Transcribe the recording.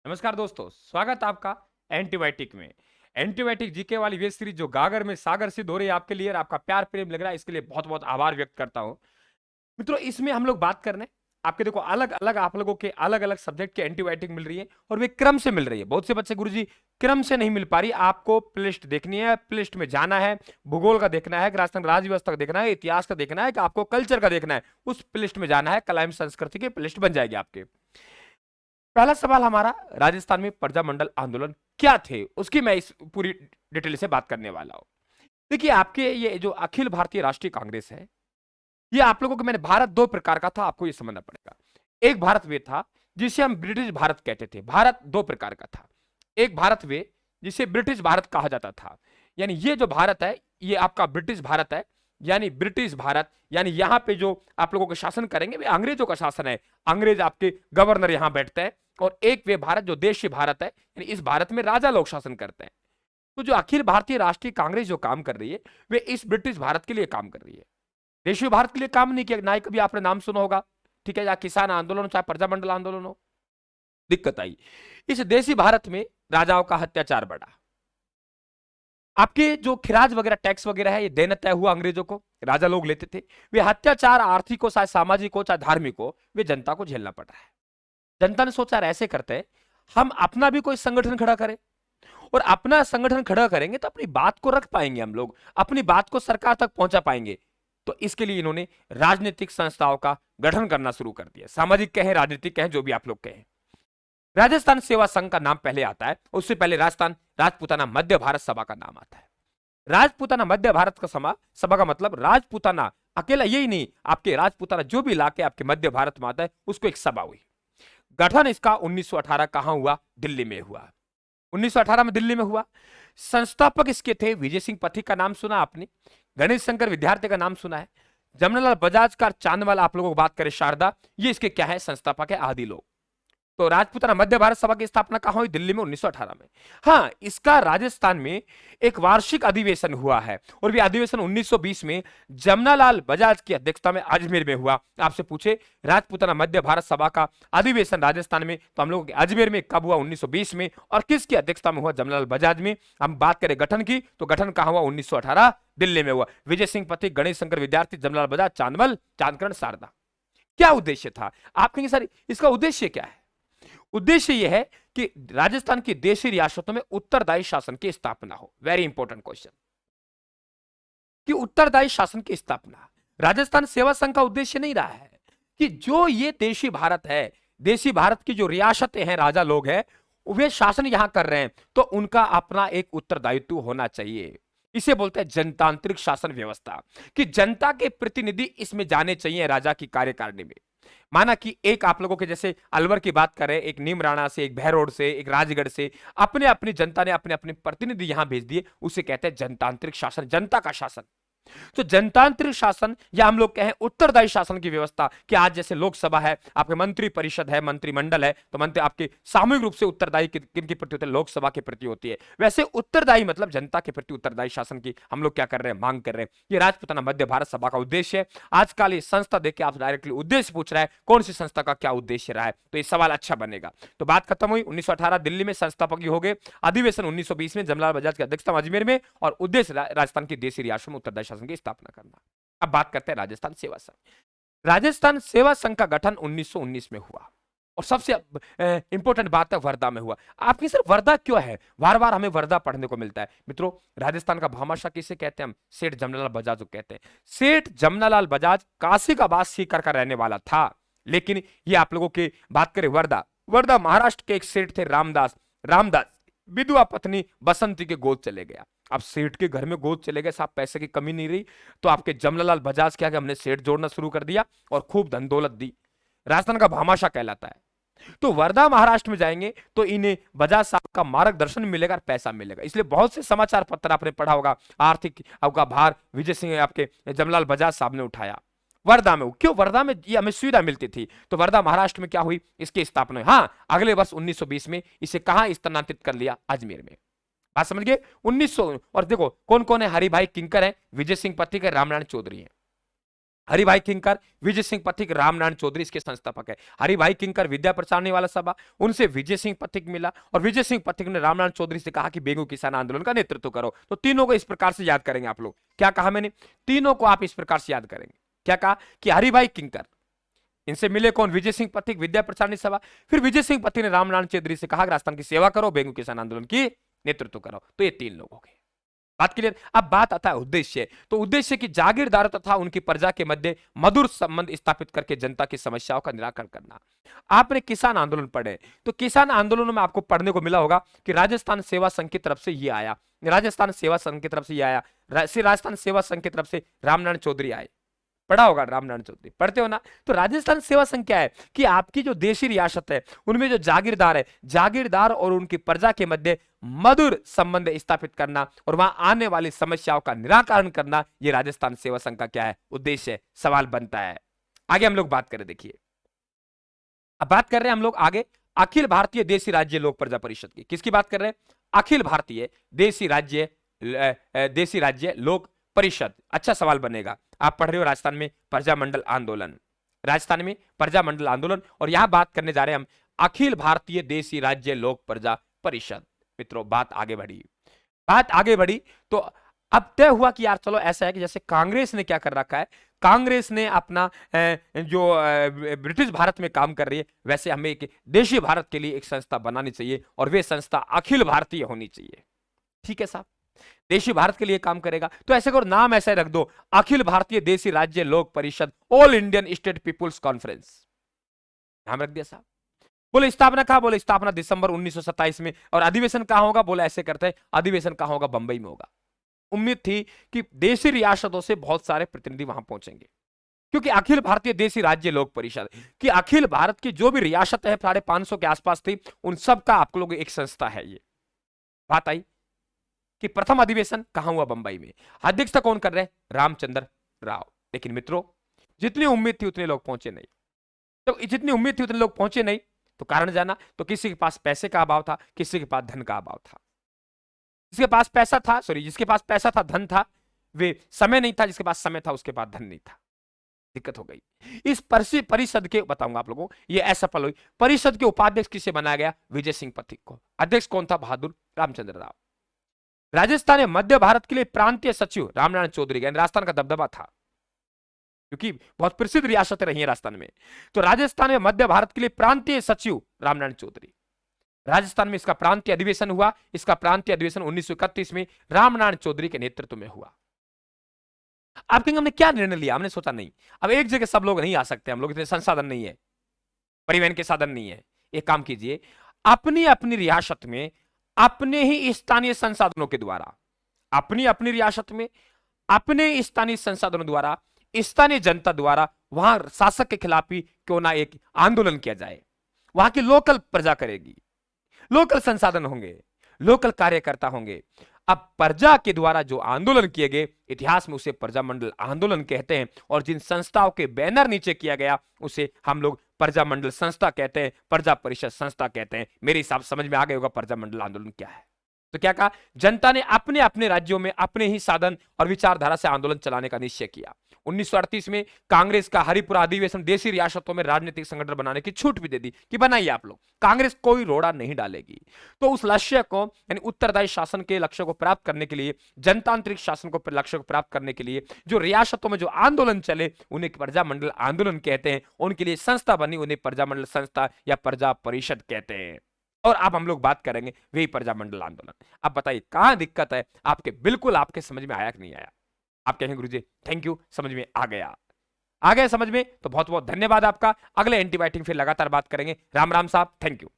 नमस्कार दोस्तों, स्वागत है आपका एंटीबायोटिक में। एंटीबायोटिक जीके वाली वेब सीरीज जो गागर में सागर सिद्ध हो रही है आपके लिए और आपका प्यार प्रेम लग रहा है, इसके लिए बहुत बहुत आभार व्यक्त करता हूं। मित्रों, इसमें हम लोग बात कर रहे हैं आपके, देखो अलग अलग आप लोगों के अलग अलग सब्जेक्ट के एंटीबायोटिक मिल रही है और वे क्रम से मिल रही है। बहुत से बच्चे गुरुजी क्रम से नहीं मिल पा रही, आपको प्लेलिस्ट देखनी है, प्लेलिस्ट में जाना है, भूगोल का देखना है, राजस्थान राज्य व्यवस्था का देखना है, इतिहास का देखना है, कि आपको कल्चर का देखना है, उस प्लेलिस्ट में जाना है, कला एवं संस्कृति की प्लेलिस्ट बन जाएगी आपके। पहला सवाल हमारा, राजस्थान में प्रजामंडल आंदोलन क्या थे, उसकी मैं इस पूरी डिटेल से बात करने वाला हूं। देखिए, आपके ये जो अखिल भारतीय राष्ट्रीय कांग्रेस है, ये आप लोगों को, मैंने भारत दो प्रकार का था, आपको ये समझना पड़ेगा। एक भारत वे था जिसे हम ब्रिटिश भारत कहते थे। भारत दो प्रकार का था। एक भारत वे जिसे ब्रिटिश भारत कहा जाता था, यानी ये जो भारत है ये आपका ब्रिटिश भारत है, यानी ब्रिटिश भारत, यानी यहां पे जो आप लोगों का शासन करेंगे वे अंग्रेजों का शासन है, अंग्रेज आपके गवर्नर यहां बैठते हैं। और एक वे भारत जो देशी भारत है, यानी इस भारत में राजा लोग शासन करते हैं। तो जो अखिल भारतीय राष्ट्रीय कांग्रेस जो काम कर रही है, वे इस ब्रिटिश भारत के लिए काम कर रही है, देशी भारत के लिए काम नहीं किया। ना ही कभी आपने नाम सुना होगा, ठीक है, या किसान आंदोलन हो चाहे प्रजामंडल आंदोलन हो। दिक्कत आई, इस देशी भारत में राजाओं का अत्याचार बढ़ा। आपके जो खिराज वगैरह टैक्स वगैरह है, ये देना तय हुआ अंग्रेजों को, राजा लोग लेते थे। वे अत्याचार आर्थिक हो चाहे सामाजिक हो चाहे धार्मिक हो, वे जनता को झेलना पड़ रहा है। जनता ने सोचा ऐसे करते हैं, हम अपना भी कोई संगठन खड़ा करें, और अपना संगठन खड़ा करेंगे तो अपनी बात को रख पाएंगे, हम लोग अपनी बात को सरकार तक पहुंचा पाएंगे। तो इसके लिए इन्होंने राजनीतिक संस्थाओं का गठन करना शुरू कर दिया। सामाजिक कहें, राजनीतिक कहें, जो भी आप लोग कहें। राजस्थान सेवा संघ का नाम पहले आता है, उससे पहले राजस्थान राजपूताना मध्य भारत सभा का नाम आता है। राजपूताना मध्य भारत का सभा का मतलब राजपूताना अकेला यही नहीं, आपके राजपूताना जो भी इलाके आपके मध्य भारत में आता है, उसको एक सभा हुई। गठन इसका 1918 कहां हुआ? दिल्ली में हुआ। 1918 में दिल्ली में हुआ। संस्थापक इसके थे विजय सिंह पथिक का नाम सुना आपने, गणेश शंकर विद्यार्थी का नाम सुना है, जमनालाल बजाज का चांदवाल, आप लोगों को बात करें शारदा, ये इसके क्या है? संस्थापक है, आदि लोग। तो राजपूताना मध्य भारत सभा की स्थापना कहां हुई? दिल्ली में 1918 में। हाँ, इसका राजस्थान में एक वार्षिक अधिवेशन हुआ है, और भी अधिवेशन 1920 में जमनालाल बजाज की अध्यक्षता में अजमेर में हुआ। आपसे पूछे राजपूताना मध्य भारत सभा का अधिवेशन राजस्थान में, तो हम लोगों के अजमेर में कब हुआ? 1920 में। और किसकी अध्यक्षता में हुआ? जमनालाल बजाज में। हम बात करें गठन की, तो गठन कहां हुआ? 1918 दिल्ली में हुआ। विजय सिंह पथिक, गणेश शंकर विद्यार्थी, जमनालाल बजाज, चांदवल, चांदकरण, शारदा। क्या उद्देश्य था? आप कहेंगे सर इसका उद्देश्य क्या है? उद्देश्य यह है कि राजस्थान की देशी रियासतों में उत्तरदायी शासन की स्थापना हो। वेरी इंपॉर्टेंट क्वेश्चन, कि उत्तरदायी शासन की स्थापना राजस्थान सेवा संघ का उद्देश्य नहीं रहा है, कि जो ये देशी भारत है, देशी भारत की जो रियासतें हैं, राजा लोग हैं, वे शासन यहां कर रहे हैं, तो उनका अपना एक उत्तरदायित्व होना चाहिए। इसे बोलते हैं जनतांत्रिक शासन व्यवस्था, कि जनता के प्रतिनिधि इसमें जाने चाहिए राजा की कार्यकारिणी में। माना कि एक आप लोगों के जैसे अलवर की बात करें, एक नीम राणा से, एक भैरोड से, एक राजगढ़ से, अपने अपनी जनता ने अपने अपने प्रतिनिधि यहां भेज दिए, उसे कहते हैं जनतांत्रिक शासन, जनता का शासन। तो जनतांत्रिक शासन या हम लोग कहें उत्तरदायी शासन की व्यवस्था, कि आज जैसे लोकसभा है, आपके मंत्री परिषद है, मंत्रिमंडल है, तो मंत्री आपके सामूहिक रूप से उत्तरदायी किन के प्रति होते हैं? लोकसभा के प्रति होती है। वैसे उत्तरदायी मतलब जनता के प्रति उत्तरदायी शासन की हम लोग क्या कर रहे हैं? मांग कर रहे हैं। ये राजपूताना मध्य भारत सभा का उद्देश्य है। आजकल ये संस्था देख के आप डायरेक्टली उद्देश्य पूछ रहा है, कौन सी संस्था का क्या उद्देश्य रहा है, तो ये सवाल अच्छा बनेगा। तो बात खत्म हुई। 1918 दिल्ली में संस्थापक हो गए, अधिवेशन 1920 में जमनालाल बजाज की अध्यक्षता में अजमेर में, और उद्देश्य राजस्थान की देशी रियासत में उत्तरदायी शासन की स्थापना करना। अब बात करते हैं राजस्थान सेवा संघ। राजस्थान सेवा संघ का गठन 1919 में हुआ, और सबसे इंपॉर्टेंट बात है वर्धा में हुआ। आपकी सर वर्धा क्यों है? बार बार हमें वर्धा पढ़ने को मिलता है। मित्रों, राजस्थान का भामाशाह किसे कहते हैं? हम सेठ जमनालाल बजाज को कहते हैं। सेठ जमनालाल बजाज काशी का बात सीकर का रहने वाला था, लेकिन ये आप लोगों की बात करें वर्धा, वर्धा महाराष्ट्र के एक सेठ थे रामदास। रामदास विधवा पत्नी बसंती के गोद चले गया। अब सेठ के घर में गोद चले गए, साहब पैसे की कमी नहीं रही, तो आपके जमनालाल बजाज क्या कि हमने सेठ जोड़ना शुरू कर दिया और खूब धन दौलत दी। राजस्थान का भामाशाह कहलाता है। तो वर्धा महाराष्ट्र में जाएंगे तो इन्हें बजाज साहब का मार्गदर्शन मिलेगा और पैसा मिलेगा। इसलिए बहुत से समाचार पत्र आपने पढ़ा होगा, आर्थिक का भार विजय सिंह आपके जमनालाल बजाज साहब ने उठाया। वर्धा में क्यों? वर्धा में ये हमें सुविधा मिलती थी, तो वर्धा महाराष्ट्र में क्या हुई? इसकी स्थापना हुई। हाँ, अगले वर्ष 1920 में इसे कहां स्थानांतरित कर लिया? अजमेर में। बात समझ गए? 1900। और देखो कौन कौन है? हरिभाई किंकर है, विजय सिंह पथिक है, रामनारायण चौधरी है। हरिभाई किंकर, विजय सिंह पथिक, रामनारायण चौधरी इसके संस्थापक है। हरिभाई किंकर विद्या प्रचारने वाला सभा, उनसे विजय सिंह पथिक मिला और विजय सिंह पथिक ने रामनारायण चौधरी से कहा कि बेगू किसान आंदोलन का नेतृत्व करो। तो तीनों को इस प्रकार से याद करेंगे आप लोग। क्या कहा मैंने? तीनों को आप इस प्रकार से याद करेंगे। क्या कहा कि हरिभाई किंकर, इनसे मिले कौन? विजय सिंह पथिक, विद्या प्रचारणी सभा। फिर विजय सिंह पथिक ने रामनारायण चौधरी से कहा कि राजस्थान की सेवा करो, बेगू किसान आंदोलन की नेतृत्व करो। तो ये तीन लोग हो गए। बात क्लियर? अब बात आता है उद्देश्य। तो उद्देश्य की जागीरदारों तथा उनकी प्रजा के मध्य मधुर संबंध स्थापित करके जनता की समस्याओं का निराकरण करना। आपने किसान आंदोलन पढ़े, तो किसान आंदोलन में आपको पढ़ने को मिला होगा कि राजस्थान सेवा संघ की तरफ से ये आया, राजस्थान सेवा संघ की तरफ से ये आया, राजस्थान सेवा संघ की तरफ से रामनारायण चौधरी आए। पढ़ा होगा रामनारायण चौधरी, पढ़ते हो ना? तो राजस्थान सेवा संघ क्या है कि आपकी जो देशी रियासत है उनमें जो जागीरदार है, जागीरदार और उनकी प्रजा के मध्य मधुर संबंध स्थापित करना और वहां आने वाली समस्याओं का निराकरण करना, यह राजस्थान सेवा संघ का क्या है? उद्देश्य। सवाल बनता है, आगे हम लोग बात करें। देखिए अब बात कर रहे हैं हम लोग आगे अखिल भारतीय देशी राज्य लोक प्रजा परिषद की। किसकी बात कर रहे हैं? अखिल भारतीय देशी राज्य लोक परिषद। अच्छा सवाल बनेगा, आप पढ़ रहे हो राजस्थान में प्रजामंडल आंदोलन, राजस्थान में प्रजामंडल आंदोलन, और यहां बात करने जा रहे हैं हम अखिल भारतीय देशी राज्य लोक प्रजा परिषद। मित्रों बात आगे बढ़ी तो अब तय हुआ कि यार चलो ऐसा है कि जैसे कांग्रेस ने क्या कर रखा है, कांग्रेस ने अपना जो ब्रिटिश भारत में काम कर रही है, वैसे हमें एक देशी भारत के लिए एक संस्था बनानी चाहिए और वे संस्था अखिल भारतीय होनी चाहिए। ठीक है साहब, देशी भारत के लिए काम करेगा, तो ऐसे करो नाम ऐसे रख दो, अखिल भारतीय देशी राज्य लोक परिषद, all Indian state peoples conference. नाम रख दिया साहब। बोले स्थापना कहां? बोले स्थापना दिसंबर 1927 में। और अधिवेशन कहां होगा? बोले ऐसे करते हैं, अधिवेशन कहां होगा? बंबई में होगा। उम्मीद थी कि देशी रियासतों से बहुत सारे प्रतिनिधि वहां पहुंचेंगे, क्योंकि अखिल भारतीय देशी राज्य लोक परिषद की अखिल भारत की जो भी रियासत है 550 के आसपास थी, उन सब का आप लोग एक संस्था है। ये बात आई कि प्रथम अधिवेशन कहां हुआ? बंबई में। अध्यक्षता कौन कर रहे हैं? रामचंद्र राव। लेकिन मित्रों जितनी उम्मीद थी उतने लोग पहुंचे नहीं। तो जितनी उम्मीद थी उतने लोग पहुंचे नहीं, तो कारण जाना, तो किसी के पास पैसे का अभाव था, किसी के पास धन का अभाव था। जिसके पास पैसा था, धन था, वे समय नहीं था, जिसके पास समय था उसके पास धन नहीं था। दिक्कत हो गई। इस परिषद के बताऊंगा आप लोगों को, ये असफल हुई। परिषद के उपाध्यक्ष किसे बनाया गया? विजय सिंह पथिक को। अध्यक्ष कौन था? बहादुर रामचंद्र राव। राजस्थान में मध्य भारत के लिए प्रांतीय सचिव रामनारायण चौधरी, राजस्थान का दबदबा था क्योंकि बहुत प्रसिद्ध रियासतें रही हैं राजस्थान में। तो राजस्थान में मध्य भारत के लिए प्रांतीय सचिव रामनारायण चौधरी। राजस्थान में इसका प्रांतीय अधिवेशन हुआ। इसका प्रांतीय अधिवेशन 1931 में रामनारायण चौधरी के नेतृत्व में हुआ। आप कहेंगे हमने क्या निर्णय लिया? हमने सोचा नहीं, अब एक जगह सब लोग नहीं आ सकते, हम लोग इतने संसाधन नहीं है, परिवहन के साधन नहीं है। एक काम कीजिए, अपनी अपनी रियासत में अपने ही स्थानीय संसाधनों के द्वारा, अपनी रियासत में अपने स्थानीय संसाधनों द्वारा, स्थानीय जनता द्वारा वहां शासक के खिलाफ ही क्यों ना एक आंदोलन किया जाए। वहां की लोकल प्रजा करेगी, लोकल संसाधन होंगे, लोकल कार्यकर्ता होंगे। अब प्रजा के द्वारा जो आंदोलन किए गए, इतिहास में उसे प्रजामंडल आंदोलन कहते हैं, और जिन संस्थाओं के बैनर नीचे किया गया उसे हम लोग प्रजामंडल संस्था कहते हैं, प्रजा परिषद संस्था कहते हैं। मेरे हिसाब से समझ में आ गया होगा प्रजामंडल आंदोलन क्या है। तो क्या कहा? जनता ने अपने अपने राज्यों में अपने ही साधन और विचारधारा से आंदोलन चलाने का निश्चय किया। 1938 में कांग्रेस का हरिपुरा अधिवेशन देशी रियासतों में राजनीतिक संगठन बनाने की छूट भी दे दी कि बनाइए आप लोग, कांग्रेस कोई रोड़ा नहीं डालेगी। तो उस लक्ष्य को, यानी उत्तरदायी शासन के लक्ष्य को प्राप्त करने के लिए, जनतांत्रिक शासन को लक्ष्य को प्राप्त करने के लिए जो रियासतों में जो आंदोलन चले उन्हें प्रजामंडल आंदोलन कहते हैं। उनके लिए संस्था बनी, उन्हें प्रजामंडल संस्था या प्रजा परिषद कहते हैं। और अब हम लोग बात करेंगे वही प्रजामंडल आंदोलन। अब बताइए कहां दिक्कत है? आपके बिल्कुल आपके समझ में आया कि नहीं आया? आप कहेंगे गुरुजी थैंक यू, समझ में आ गया समझ में, तो बहुत बहुत धन्यवाद आपका। अगले एंटीबायोटिक फिर लगातार बात करेंगे। राम राम साहब, थैंक यू।